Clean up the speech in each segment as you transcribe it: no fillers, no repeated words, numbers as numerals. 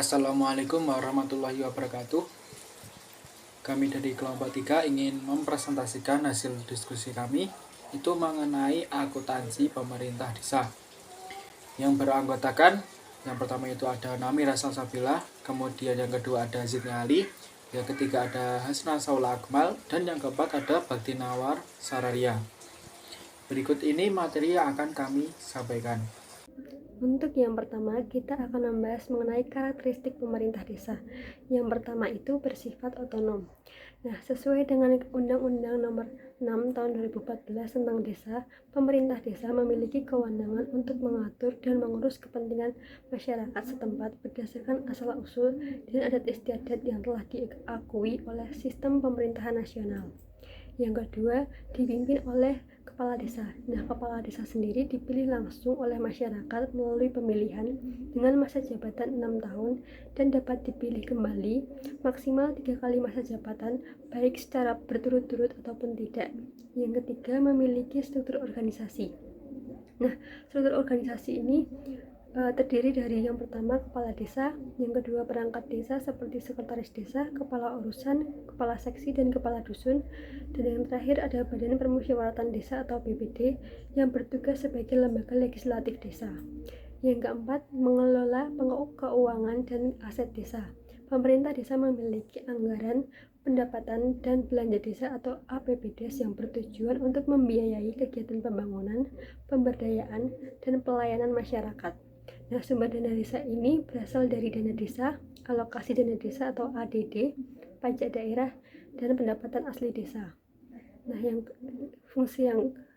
Assalamualaikum warahmatullahi wabarakatuh. Kami dari kelompok 3 ingin mempresentasikan hasil diskusi kami itu mengenai akuntansi pemerintah desa. Yang beranggotakan, yang pertama itu ada Namira Salsabila, kemudian yang kedua ada Zidni Ali, yang ketiga ada Hasna Saula Akmal, dan yang keempat ada Bakti Nawar Sararia. Berikut ini materi yang akan kami sampaikan. Untuk yang pertama, kita akan membahas mengenai karakteristik pemerintah desa. Yang pertama itu bersifat otonom. Nah, sesuai dengan Undang-Undang Nomor 6 Tahun 2014 tentang desa, pemerintah desa memiliki kewenangan untuk mengatur dan mengurus kepentingan masyarakat setempat berdasarkan asal-usul dan adat istiadat yang telah diakui oleh sistem pemerintahan nasional. Yang kedua, dipimpin oleh kepala desa. Nah, kepala desa sendiri dipilih langsung oleh masyarakat melalui pemilihan dengan masa jabatan 6 tahun dan dapat dipilih kembali maksimal 3 kali masa jabatan, baik secara berturut-turut ataupun tidak. Yang ketiga, memiliki struktur organisasi. Nah, struktur organisasi ini terdiri dari yang pertama kepala desa, yang kedua perangkat desa seperti sekretaris desa, kepala urusan, kepala seksi, dan kepala dusun, dan yang terakhir ada Badan Permusyawaratan Desa atau BPD yang bertugas sebagai lembaga legislatif desa. Yang keempat, mengelola keuangan dan aset desa. Pemerintah desa memiliki anggaran, pendapatan, dan belanja desa atau APBDes yang bertujuan untuk membiayai kegiatan pembangunan, pemberdayaan, dan pelayanan masyarakat. Nah, sumber dana desa ini berasal dari dana desa, alokasi dana desa atau ADD, pajak daerah, dan pendapatan asli desa. Nah,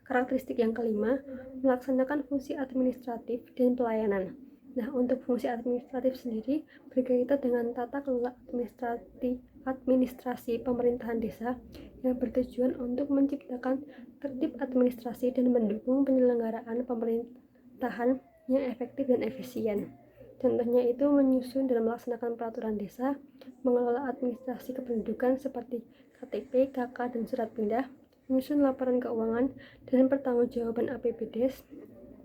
karakteristik yang kelima, melaksanakan fungsi administratif dan pelayanan. Nah, untuk fungsi administratif sendiri berkaitan dengan tata kelola administrasi pemerintahan desa yang bertujuan untuk menciptakan tertib administrasi dan mendukung penyelenggaraan pemerintahan yang efektif dan efisien. Contohnya itu menyusun dan melaksanakan peraturan desa, mengelola administrasi kependudukan seperti KTP, KK, dan surat pindah, menyusun laporan keuangan dan pertanggungjawaban APBDes.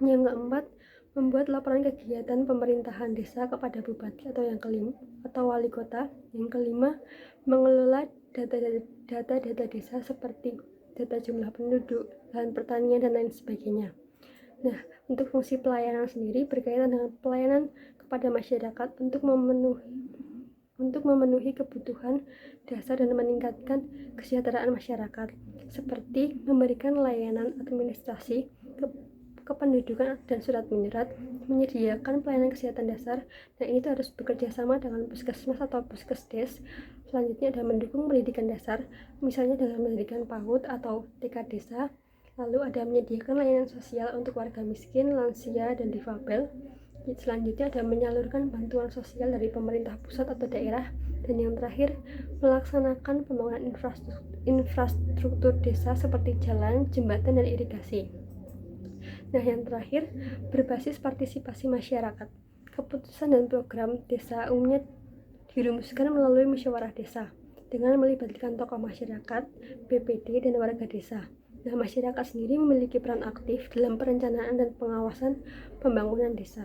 Yang keempat, membuat laporan kegiatan pemerintahan desa kepada bupati atau wali kota. Yang kelima, mengelola data desa seperti data jumlah penduduk, lahan pertanian, dan lain sebagainya. Nah, untuk fungsi pelayanan sendiri berkaitan dengan pelayanan kepada masyarakat untuk memenuhi kebutuhan dasar dan meningkatkan kesejahteraan masyarakat, seperti memberikan layanan administrasi, kependudukan dan surat menyurat, menyediakan pelayanan kesehatan dasar, dan ini harus bekerja sama dengan puskesmas atau puskesdes. Selanjutnya ada mendukung pendidikan dasar, misalnya dengan pendidikan PAUD atau TK desa. Lalu ada menyediakan layanan sosial untuk warga miskin, lansia, dan difabel. Selanjutnya ada menyalurkan bantuan sosial dari pemerintah pusat atau daerah. Dan yang terakhir, melaksanakan pembangunan infrastruktur desa seperti jalan, jembatan, dan irigasi. Nah, yang terakhir, berbasis partisipasi masyarakat. Keputusan dan program desa umumnya dirumuskan melalui musyawarah desa dengan melibatkan tokoh masyarakat, BPD, dan warga desa. Nah, masyarakat sendiri memiliki peran aktif dalam perencanaan dan pengawasan pembangunan desa.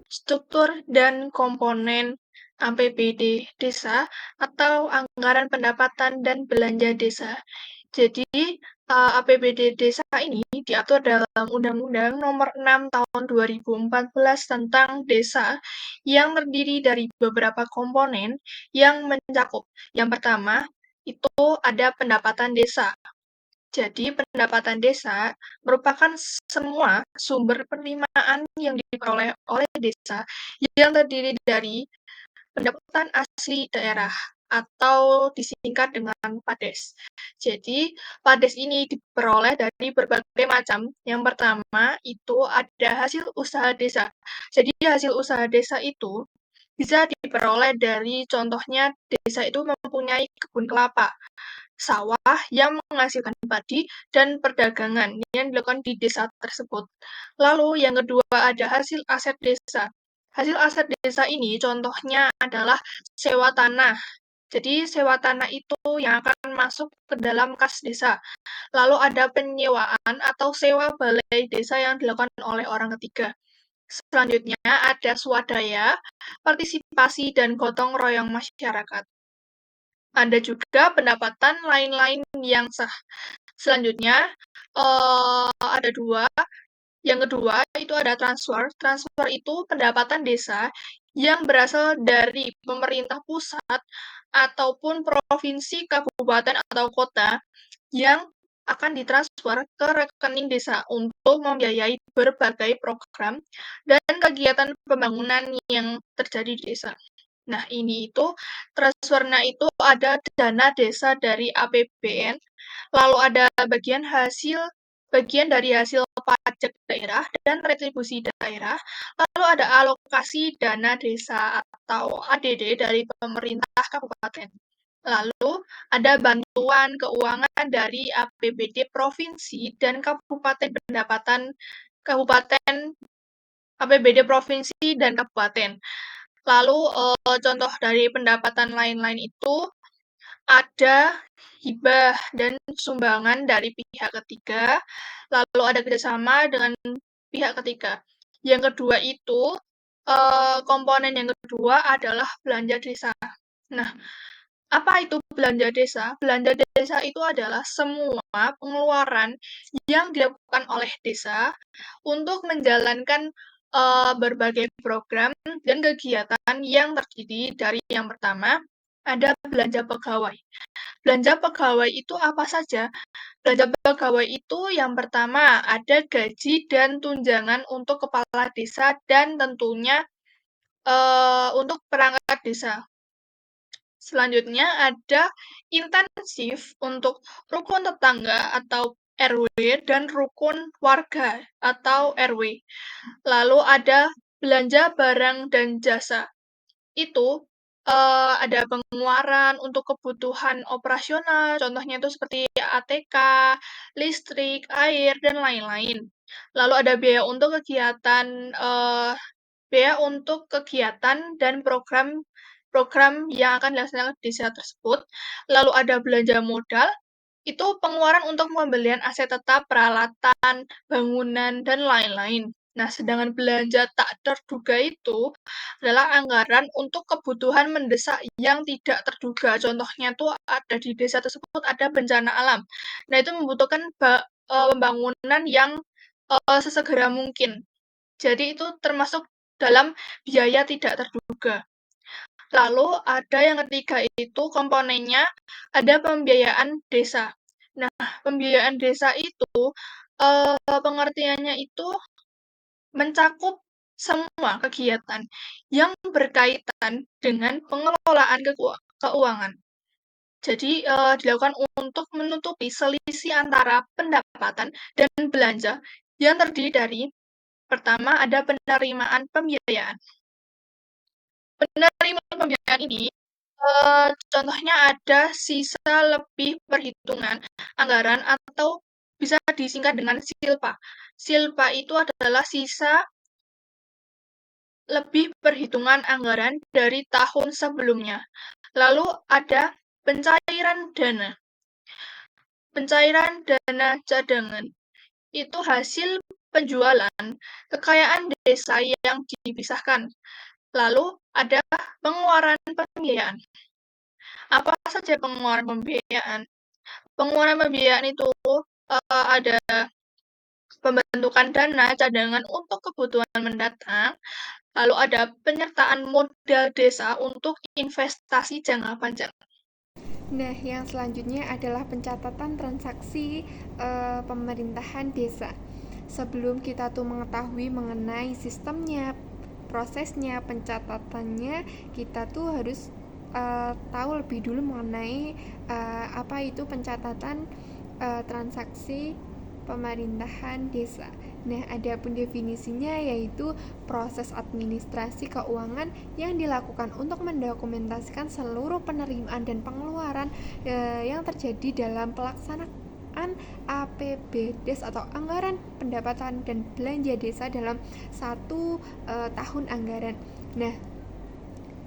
Struktur dan komponen APBD desa atau anggaran pendapatan dan belanja desa. Jadi, APBD desa ini diatur dalam Undang-Undang Nomor 6 Tahun 2014 tentang desa yang terdiri dari beberapa komponen yang mencakup. Yang pertama, itu ada pendapatan desa. Jadi, pendapatan desa merupakan semua sumber penerimaan yang diperoleh oleh desa yang terdiri dari pendapatan asli daerah atau disingkat dengan PADES. Jadi, PADES ini diperoleh dari berbagai macam. Yang pertama, itu ada hasil usaha desa. Jadi, hasil usaha desa itu bisa diperoleh dari contohnya desa itu mempunyai kebun kelapa, sawah yang menghasilkan padi, dan perdagangan yang dilakukan di desa tersebut. Lalu yang kedua ada hasil aset desa. Hasil aset desa ini contohnya adalah sewa tanah. Jadi sewa tanah itu yang akan masuk ke dalam kas desa. Lalu ada penyewaan atau sewa balai desa yang dilakukan oleh orang ketiga. Selanjutnya ada swadaya, partisipasi, dan gotong royong masyarakat. Ada juga pendapatan lain-lain yang sah. Selanjutnya ada dua. Yang kedua itu ada transfer. Transfer itu pendapatan desa yang berasal dari pemerintah pusat ataupun provinsi, kabupaten, atau kota yang akan ditransfer ke rekening desa untuk membiayai berbagai program dan kegiatan pembangunan yang terjadi di desa. Nah, ini itu transfernya itu ada dana desa dari APBN, lalu ada bagian dari hasil pajak daerah dan retribusi daerah, lalu ada alokasi dana desa atau ADD dari pemerintah kabupaten. Lalu ada bantuan keuangan dari APBD provinsi dan kabupaten APBD provinsi dan kabupaten. Lalu contoh dari pendapatan lain-lain itu ada hibah dan sumbangan dari pihak ketiga, lalu ada kerjasama dengan pihak ketiga. Yang kedua itu, komponen yang kedua adalah belanja desa. Nah, apa itu belanja desa? Belanja desa itu adalah semua pengeluaran yang dilakukan oleh desa untuk menjalankan berbagai program dan kegiatan yang terdiri dari yang pertama, ada belanja pegawai. Belanja pegawai itu apa saja? Belanja pegawai itu yang pertama ada gaji dan tunjangan untuk kepala desa dan tentunya untuk perangkat desa. Selanjutnya ada intensif untuk rukun tetangga atau RW dan rukun warga atau RW. Lalu ada belanja barang dan jasa. Itu ada pengeluaran untuk kebutuhan operasional, contohnya itu seperti ATK, listrik, air, dan lain-lain. Lalu ada biaya untuk kegiatan dan program yang akan dilaksanakan di desa tersebut. Lalu ada belanja modal, itu pengeluaran untuk pembelian aset tetap, peralatan, bangunan, dan lain-lain. Nah, sedangkan belanja tak terduga itu adalah anggaran untuk kebutuhan mendesak yang tidak terduga. Contohnya tuh ada di desa tersebut ada bencana alam. Nah, itu membutuhkan pembangunan yang sesegera mungkin. Jadi itu termasuk dalam biaya tidak terduga. Lalu ada yang ketiga itu komponennya ada pembiayaan desa. Nah, pembiayaan desa itu pengertiannya itu mencakup semua kegiatan yang berkaitan dengan pengelolaan keuangan. Jadi dilakukan untuk menutupi selisih antara pendapatan dan belanja yang terdiri dari pertama ada penerimaan pembiayaan. Penerimaan pembiayaan ini contohnya ada sisa lebih perhitungan anggaran atau bisa disingkat dengan silpa. Silpa itu adalah sisa lebih perhitungan anggaran dari tahun sebelumnya. Lalu ada pencairan dana. Pencairan dana cadangan itu hasil penjualan kekayaan desa yang dipisahkan. Lalu ada pengeluaran pembiayaan. Apa saja pengeluaran pembiayaan? Pengeluaran pembiayaan itu ada pembentukan dana cadangan untuk kebutuhan mendatang, lalu ada penyertaan modal desa untuk investasi jangka panjang. Nah, yang selanjutnya adalah pencatatan transaksi pemerintahan desa. Sebelum kita tuh mengetahui mengenai sistemnya, prosesnya, pencatatannya, kita tuh harus tahu lebih dulu mengenai apa itu pencatatan transaksi pemerintahan desa. Nah, adapun definisinya yaitu proses administrasi keuangan yang dilakukan untuk mendokumentasikan seluruh penerimaan dan pengeluaran yang terjadi dalam pelaksanaan APBDes atau anggaran pendapatan dan belanja desa dalam satu tahun anggaran. Nah,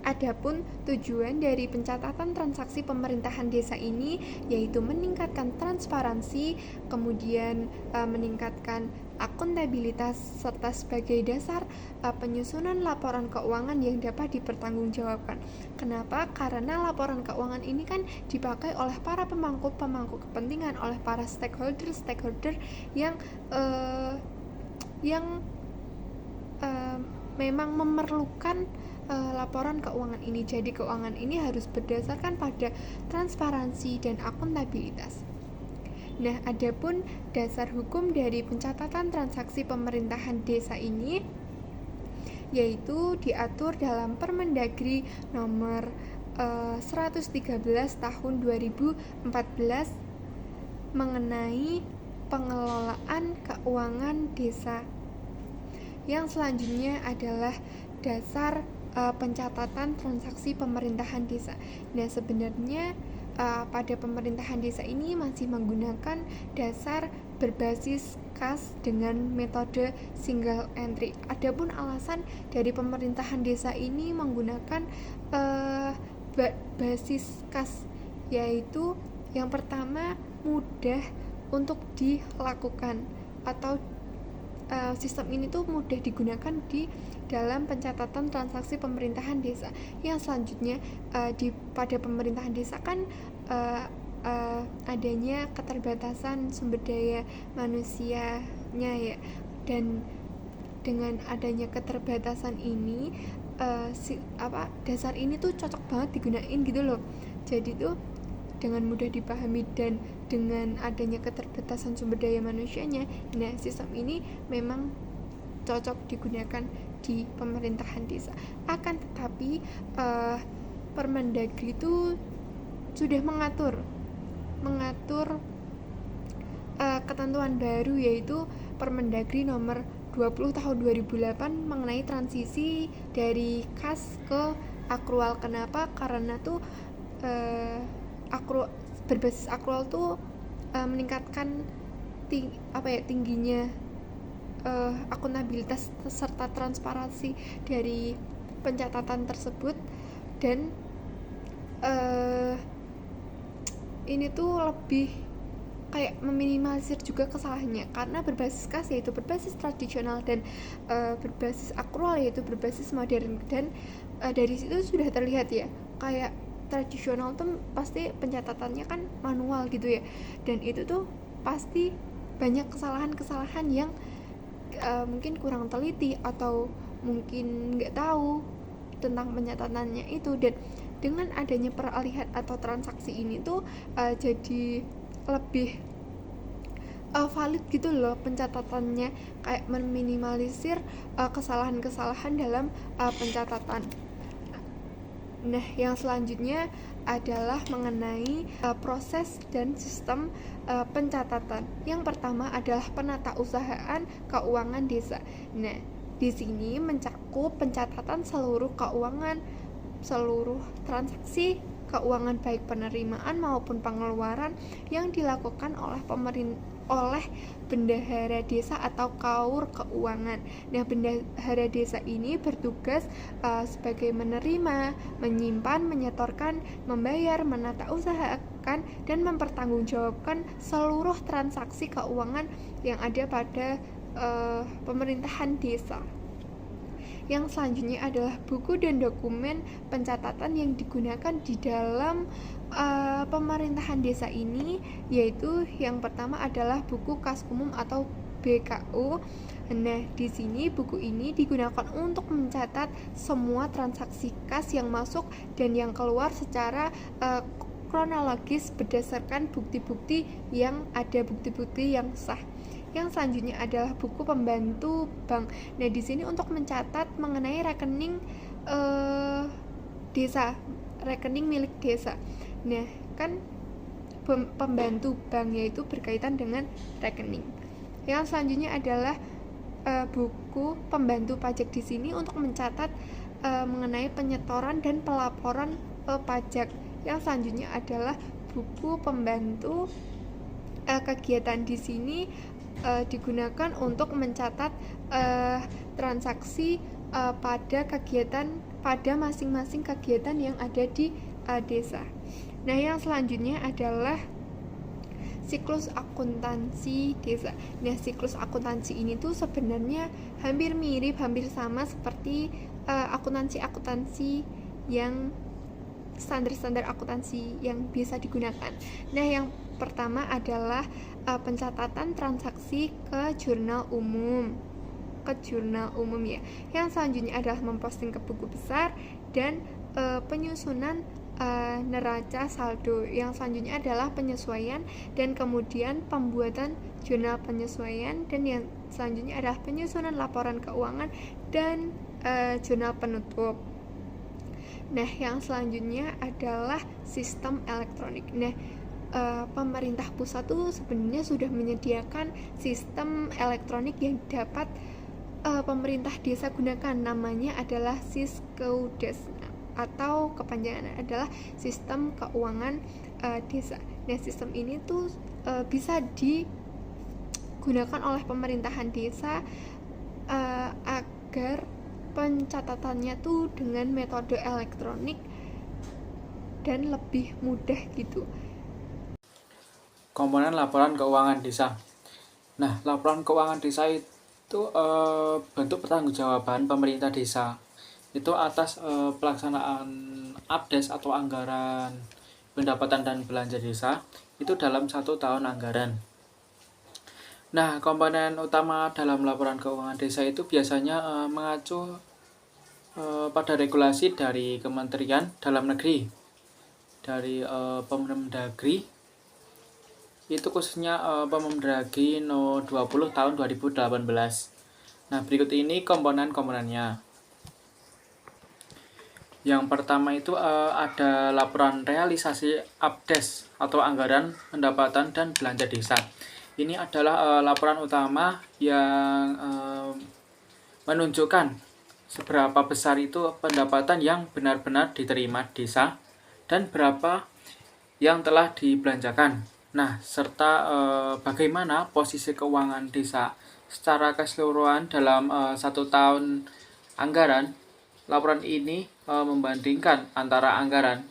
Adapun tujuan dari pencatatan transaksi pemerintahan desa ini yaitu meningkatkan transparansi, kemudian meningkatkan akuntabilitas serta sebagai dasar penyusunan laporan keuangan yang dapat dipertanggungjawabkan. Kenapa? Karena laporan keuangan ini kan dipakai oleh para pemangku kepentingan, oleh para stakeholder yang memang memerlukan laporan keuangan ini. Jadi keuangan ini harus berdasarkan pada transparansi dan akuntabilitas. Nah, adapun dasar hukum dari pencatatan transaksi pemerintahan desa ini yaitu diatur dalam Permendagri nomor 113 tahun 2014 mengenai pengelolaan keuangan desa. Yang selanjutnya adalah dasar pencatatan transaksi pemerintahan desa. Nah, sebenarnya pada pemerintahan desa ini masih menggunakan dasar berbasis kas dengan metode single entry. Adapun alasan dari pemerintahan desa ini menggunakan basis kas, yaitu yang pertama mudah untuk dilakukan, atau sistem ini tuh mudah digunakan di dalam pencatatan transaksi pemerintahan desa. Yang selanjutnya pada pemerintahan desa kan adanya keterbatasan sumber daya manusianya ya, dan dengan adanya keterbatasan ini dasar ini tuh cocok banget digunain gitu loh. Jadi tuh dengan mudah dipahami dan dengan adanya keterbatasan sumber daya manusianya, nah sistem ini memang cocok digunakan di pemerintahan desa. Akan tetapi Permendagri itu sudah mengatur ketentuan baru, yaitu Permendagri nomor 20 tahun 2008 mengenai transisi dari kas ke akrual. Kenapa? Karena tuh berbasis akrual tuh meningkatkan tingginya akuntabilitas serta transparansi dari pencatatan tersebut, dan ini tuh lebih kayak meminimalisir juga kesalahannya, karena berbasis kas yaitu berbasis tradisional dan berbasis akrual yaitu berbasis modern. Dan dari situ sudah terlihat ya, kayak tradisional tuh pasti pencatatannya kan manual gitu ya, dan itu tuh pasti banyak kesalahan-kesalahan yang mungkin kurang teliti atau mungkin nggak tahu tentang pencatatannya itu. Dan dengan adanya peralihan atau transaksi ini tuh jadi lebih valid gitu loh pencatatannya, kayak meminimalisir kesalahan-kesalahan dalam pencatatan. Nah, yang selanjutnya adalah mengenai proses dan sistem pencatatan. Yang pertama adalah penatausahaan keuangan desa. Nah, di sini mencakup pencatatan seluruh keuangan, seluruh transaksi keuangan baik penerimaan maupun pengeluaran yang dilakukan oleh bendahara desa atau kaur keuangan. Nah, bendahara desa ini bertugas sebagai menerima, menyimpan, menyetorkan, membayar, menatausahakan, dan mempertanggungjawabkan seluruh transaksi keuangan yang ada pada pemerintahan desa. Yang selanjutnya adalah buku dan dokumen pencatatan yang digunakan di dalam pemerintahan desa ini, yaitu yang pertama adalah buku kas umum atau BKU. Nah, di sini buku ini digunakan untuk mencatat semua transaksi kas yang masuk dan yang keluar secara kronologis berdasarkan bukti-bukti yang ada, bukti-bukti yang sah. Yang selanjutnya adalah buku pembantu bank. Nah, di sini untuk mencatat mengenai rekening desa, rekening milik desa. Nah, kan pembantu bank yaitu berkaitan dengan rekening. Yang selanjutnya adalah buku pembantu pajak. Di sini untuk mencatat mengenai penyetoran dan pelaporan pajak. Yang selanjutnya adalah buku pembantu kegiatan. Di sini digunakan untuk mencatat transaksi pada kegiatan pada masing-masing kegiatan yang ada di desa. Nah, yang selanjutnya adalah siklus akuntansi desa. Nah, siklus akuntansi ini tuh sebenarnya hampir mirip, hampir sama seperti akuntansi yang standar-standar akuntansi yang bisa digunakan. Nah, yang pertama adalah pencatatan transaksi ke jurnal umum ya. Yang selanjutnya adalah memposting ke buku besar dan penyusunan neraca saldo. Yang selanjutnya adalah penyesuaian dan kemudian pembuatan jurnal penyesuaian, dan yang selanjutnya adalah penyusunan laporan keuangan dan jurnal penutup. Nah, yang selanjutnya adalah sistem elektronik. Nah, pemerintah pusat tuh sebenarnya sudah menyediakan sistem elektronik yang dapat pemerintah desa gunakan. Namanya adalah Siskeudes, atau kepanjangan adalah sistem keuangan desa. Nah, sistem ini tuh bisa digunakan oleh pemerintahan desa agar pencatatannya tuh dengan metode elektronik dan lebih mudah gitu. Komponen laporan keuangan desa. Nah, laporan keuangan desa itu bentuk pertanggungjawaban pemerintah desa itu atas pelaksanaan APDES atau anggaran pendapatan dan belanja desa itu dalam 1 tahun anggaran. Nah, komponen utama dalam laporan keuangan desa itu biasanya mengacu pada regulasi dari Kementerian Dalam Negeri, dari Permendagri, itu khususnya Permendagri No 20 tahun 2018. Nah, berikut ini komponen-komponennya. Yang pertama itu ada laporan realisasi APDES atau anggaran pendapatan dan belanja desa. Ini adalah laporan utama yang menunjukkan seberapa besar itu pendapatan yang benar-benar diterima desa dan berapa yang telah dibelanjakan. Nah, serta bagaimana posisi keuangan desa secara keseluruhan dalam 1 tahun anggaran. Laporan ini membandingkan antara anggaran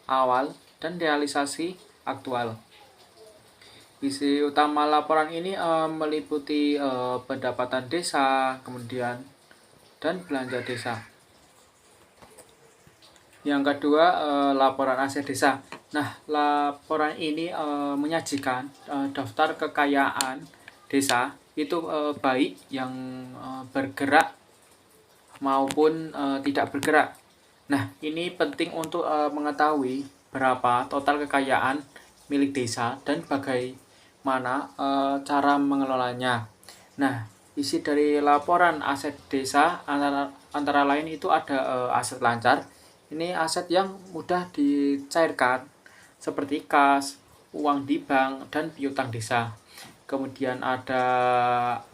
awal dan realisasi aktual. Isi utama laporan ini meliputi pendapatan desa, kemudian dan belanja desa. Yang kedua, laporan aset desa. Nah, laporan ini menyajikan daftar kekayaan desa itu baik yang bergerak maupun tidak bergerak. Nah, ini penting untuk mengetahui berapa total kekayaan milik desa dan bagaimana cara mengelolanya. Nah, isi dari laporan aset desa antara lain itu ada aset lancar. Ini aset yang mudah dicairkan seperti kas, uang di bank, dan piutang desa. Kemudian ada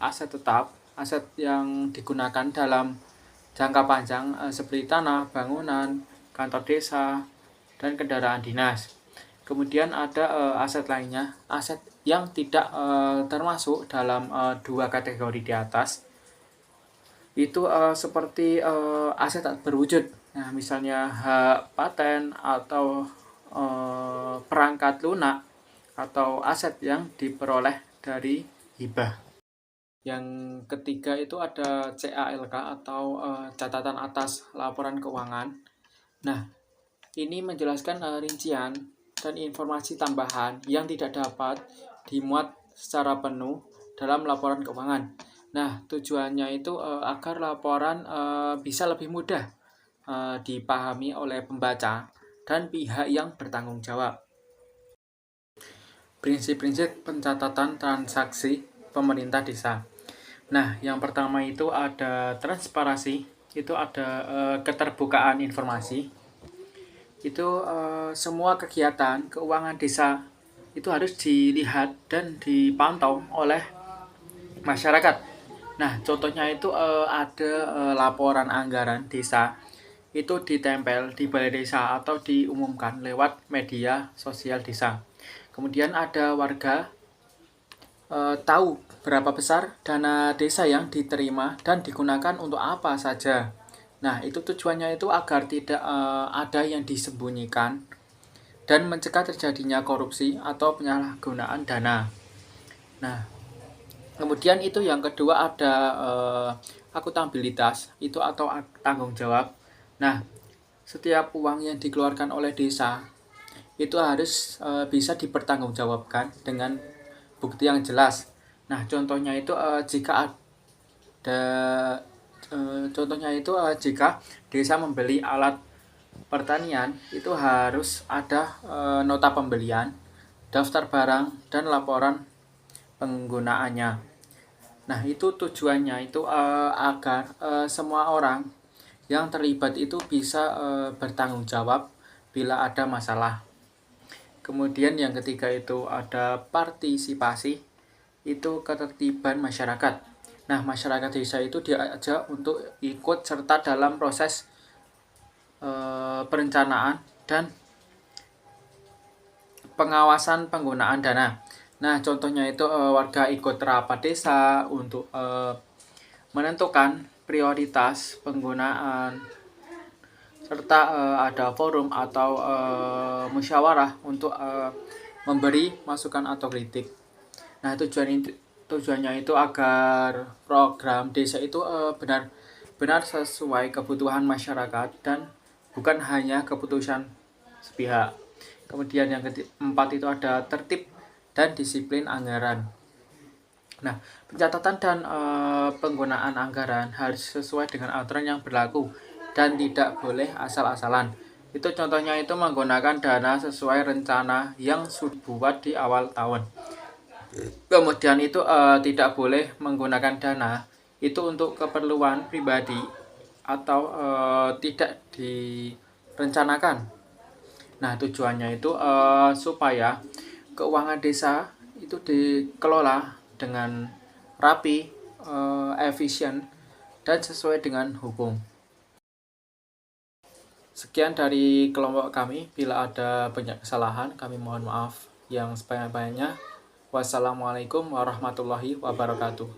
aset tetap, aset yang digunakan dalam jangka panjang seperti tanah, bangunan, kantor desa, dan kendaraan dinas. Kemudian ada aset lainnya, aset yang tidak termasuk dalam 2 kategori di atas. Itu seperti aset tak berwujud. Nah, misalnya hak paten atau perangkat lunak atau aset yang diperoleh dari hibah. Yang ketiga itu ada CALK atau catatan atas laporan keuangan. Nah, ini menjelaskan rincian dan informasi tambahan yang tidak dapat dimuat secara penuh dalam laporan keuangan. Nah, tujuannya itu agar laporan bisa lebih mudah dipahami oleh pembaca dan pihak yang bertanggung jawab. Prinsip-prinsip pencatatan transaksi pemerintah desa. Nah, yang pertama itu ada transparansi, itu ada keterbukaan informasi. Itu semua kegiatan keuangan desa itu harus dilihat dan dipantau oleh masyarakat. Nah, contohnya itu ada laporan anggaran desa itu ditempel di balai desa atau diumumkan lewat media sosial desa. Kemudian ada warga tahu berapa besar dana desa yang diterima dan digunakan untuk apa saja. Nah, itu tujuannya itu agar tidak ada yang disembunyikan dan mencegah terjadinya korupsi atau penyalahgunaan dana. Nah, kemudian itu yang kedua ada akuntabilitas itu atau tanggung jawab. Nah, setiap uang yang dikeluarkan oleh desa itu harus bisa dipertanggungjawabkan dengan bukti yang jelas. Nah, contohnya itu jika ada jika desa membeli alat pertanian itu harus ada nota pembelian, daftar barang, dan laporan penggunaannya. Nah, itu tujuannya itu agar semua orang yang terlibat itu bisa bertanggung jawab bila ada masalah. Kemudian yang ketiga itu ada partisipasi, itu ketertiban masyarakat. Nah, masyarakat desa itu diajak untuk ikut serta dalam proses perencanaan dan pengawasan penggunaan dana. Nah, contohnya itu warga ikut rapat desa untuk menentukan prioritas penggunaan, serta ada forum atau musyawarah untuk memberi masukan atau kritik. Nah, tujuannya itu agar program desa itu benar-benar sesuai kebutuhan masyarakat dan bukan hanya keputusan sepihak. Kemudian yang keempat itu ada tertib dan disiplin anggaran. Nah, pencatatan dan penggunaan anggaran harus sesuai dengan aturan yang berlaku dan tidak boleh asal-asalan. Itu contohnya itu menggunakan dana sesuai rencana yang sudah dibuat di awal tahun. Kemudian itu tidak boleh menggunakan dana itu untuk keperluan pribadi atau tidak direncanakan. Nah, tujuannya itu supaya keuangan desa itu dikelola dengan rapi, efisien, dan sesuai dengan hukum. Sekian dari kelompok kami. Bila ada banyak kesalahan, kami mohon maaf yang sebanyak-banyaknya. Wassalamualaikum warahmatullahi wabarakatuh.